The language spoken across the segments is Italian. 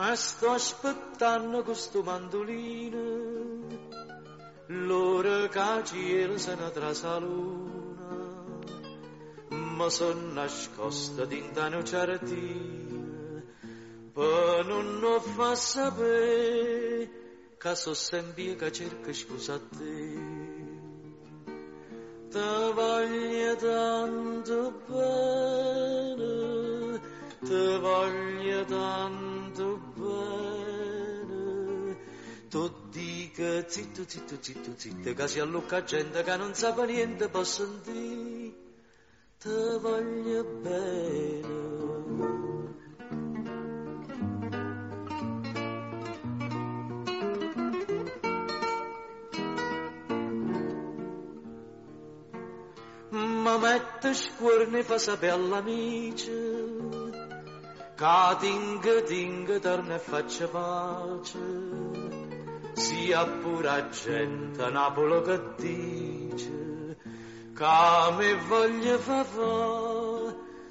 E sto aspettando questo mandolino, l'ora che cielo se ne trasa luna, ma son nascosta dinta un giardino, per non lo fa sapere che so sempre che cerca scusa a te. Te voglio tanto bene, te voglio tanto bene. Tu dica zitto, zitto, zitto, zitto, che si allucca gente che non sa niente può sentire. Te voglio bene. Ma mette scuorne fa sapere all'amici che tinga torna e faccia pace, sia pure gente Napoli che dice che mi voglio fa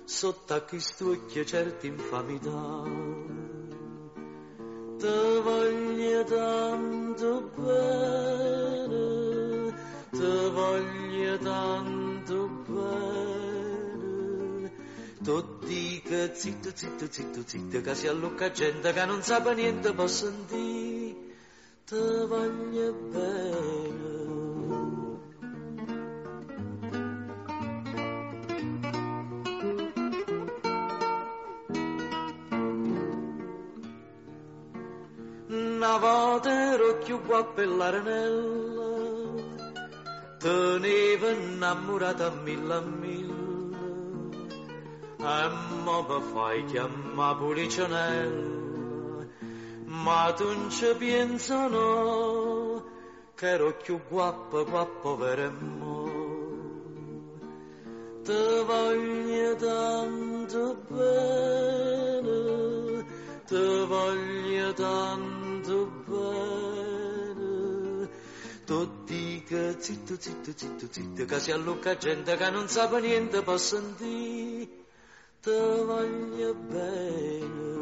sotto a questo occhio certa infamità. Te voglio tanto bene, te voglio tanto bene. Tu dica zitto, zitto, zitto, zitto, che si allucca gente che non sa niente può sentire. Te voglio bene. Una volta ero più guapo e l'arenella, tenevo innamorata a mille, e mo mi fai chiamare Policionella, ma tu non ci penso no, che ero più guapo, guapo per mo. Te voglio tanto bene, te voglio tanto bene. Tu dica zitto, zitto, zitto, zitto, che si allucca gente che non sa niente può sentire. Te voglio bene.